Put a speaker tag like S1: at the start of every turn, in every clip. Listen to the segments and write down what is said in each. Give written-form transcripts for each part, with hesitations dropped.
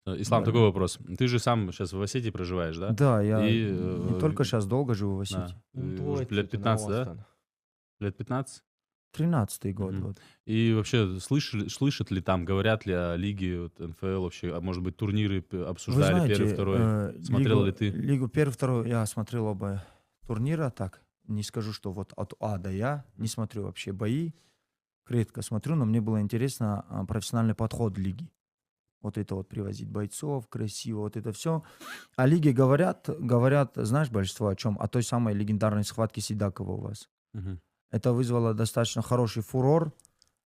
S1: Ислам,
S2: Да,
S1: такой вопрос. Ты же сам сейчас в Осетии проживаешь, да?
S2: да, я
S1: И,
S2: не только сейчас долго живу в
S1: да,
S2: Осетии.
S1: уже лет
S3: Давайте
S1: 15, да?
S3: Новостан.
S1: Лет 15?
S2: 13-й год,
S1: Мгм.
S2: вот.
S1: И вообще, слышат ли там, говорят ли о лиге, вот, НФЛ вообще, а может быть, турниры
S2: Вы
S1: обсуждали первый,
S2: знаете,
S1: второй? Смотрел ли ты?
S2: Лигу первую, вторую я смотрел оба турнира, так, не скажу, что вот от А до Я, не смотрю вообще бои, редко смотрю, но мне было интересно профессиональный подход лиги. Вот это вот привозить бойцов, красиво, вот это все. О лиге говорят, знаешь, большинство о чем? О той самой легендарной схватке Сидакова у вас.
S1: Мгм.
S2: Это вызвало достаточно хороший фурор,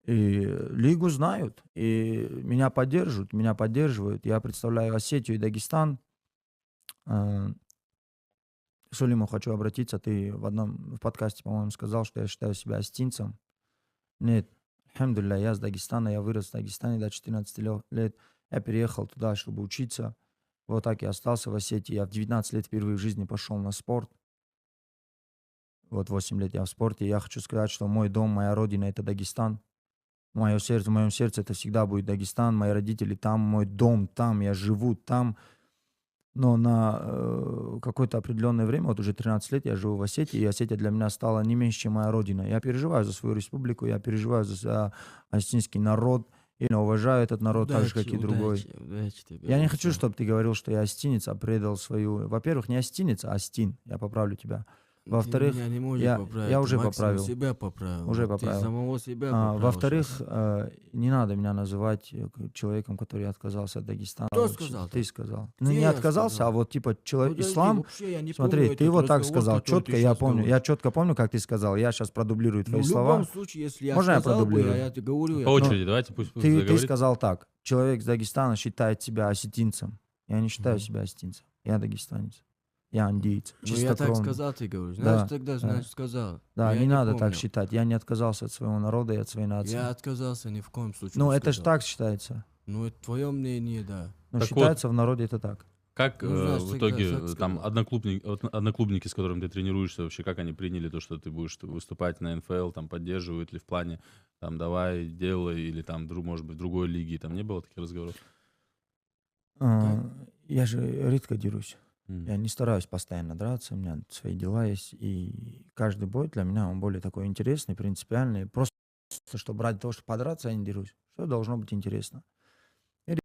S2: и лигу знают, и меня поддерживают. Я представляю Осетию и Дагестан. Э, К Сулиму хочу обратиться. Ты в одном в подкасте, по-моему, сказал, что я считаю себя остинцем. Нет, альхамдулилля, я с Дагестана, я вырос в Дагестане до 14 лет. Я переехал туда, чтобы учиться. Вот так я остался в Осетии. Я в 19 лет впервые в жизни пошел на спорт. Вот 8 лет я в спорте. Я хочу сказать, что мой дом, моя родина — это Дагестан. В моем сердце это всегда будет Дагестан. Мои родители там, мой дом там, я живу там. Но на какое-то определенное время, вот уже 13 лет я живу в Осетии, и Осетия для меня стала не меньше, чем моя родина. Я переживаю за свою республику, я переживаю за осетинский народ, и уважаю этот народ так же,
S3: Удачи,
S2: как и другой.
S3: удачи, удачи тебе
S2: Я
S3: во
S2: не хочу,
S3: всем.
S2: чтобы ты говорил, что я остинец, а предал свою... Во-первых, не остинец, а остин. Я поправлю тебя.
S3: Ты меня
S2: Во-вторых,
S3: не можешь
S2: я
S3: поправить, ты
S2: уже
S3: максимум
S2: поправил.
S3: себя поправил.
S2: Уже
S3: Вот ты
S2: поправил.
S3: самого себя поправил
S2: Во-вторых,
S3: сейчас.
S2: не надо меня называть человеком, который отказался от Дагестана.
S3: Кто
S2: Вот
S3: сказал
S2: ты
S3: так?
S2: сказал. Ну,
S3: Где
S2: не
S3: я
S2: отказался,
S3: сказал?
S2: а вот типа
S3: Подожди,
S2: ислам.
S3: вообще я не
S2: Смотри,
S3: помню
S2: ты
S3: этот
S2: его так
S3: разговор,
S2: сказал.
S3: который ты
S2: Четко я
S3: сейчас
S2: помню. Я
S3: говоришь.
S2: четко помню, как ты сказал. Я сейчас продублирую
S3: Ну,
S2: твои
S3: в любом
S2: слова.
S3: случае, если я
S2: Можно я
S3: сказал бы,
S2: продублирую?
S3: я тебе говорю,
S1: По
S3: я
S1: очереди, давайте, пусть
S2: Ты
S1: заговорит.
S2: сказал так. Человек с Дагестана считает себя осетинцем. Я не считаю
S3: Мгм.
S2: себя осетинцем. Я дагестанец. Я андиец.
S3: Ну, я так
S2: Чистокровный.
S3: сказал, ты говоришь.
S2: Да,
S3: Значит, тогда,
S2: да.
S3: значит, сказал. Но
S2: Да,
S3: я
S2: не
S3: не
S2: надо так
S3: помню.
S2: считать. Я не отказался от своего народа и от своей нации.
S3: Я отказался ни в коем случае
S2: Ну,
S3: не
S2: это же
S3: сказал.
S2: так считается.
S3: Ну, это твое мнение, да.
S2: Но
S1: Так
S2: считается в народе это так.
S1: Как
S3: Ну, значит,
S1: в
S3: тогда
S1: итоге
S3: так
S1: там
S3: сказал.
S1: одноклубники, с которыми ты тренируешься, вообще как они приняли то, что ты будешь выступать на НФЛ, там поддерживают ли в плане, там, давай, делай, или там, может быть, в другой лиге, там не было таких разговоров?
S2: А, Я же редко дерусь.
S1: М.
S2: Я не стараюсь постоянно драться, у меня свои дела есть. И каждый бой для меня, он более такой интересный, принципиальный. Просто, чтобы ради того, чтобы подраться, я не дерусь. Все должно быть интересно.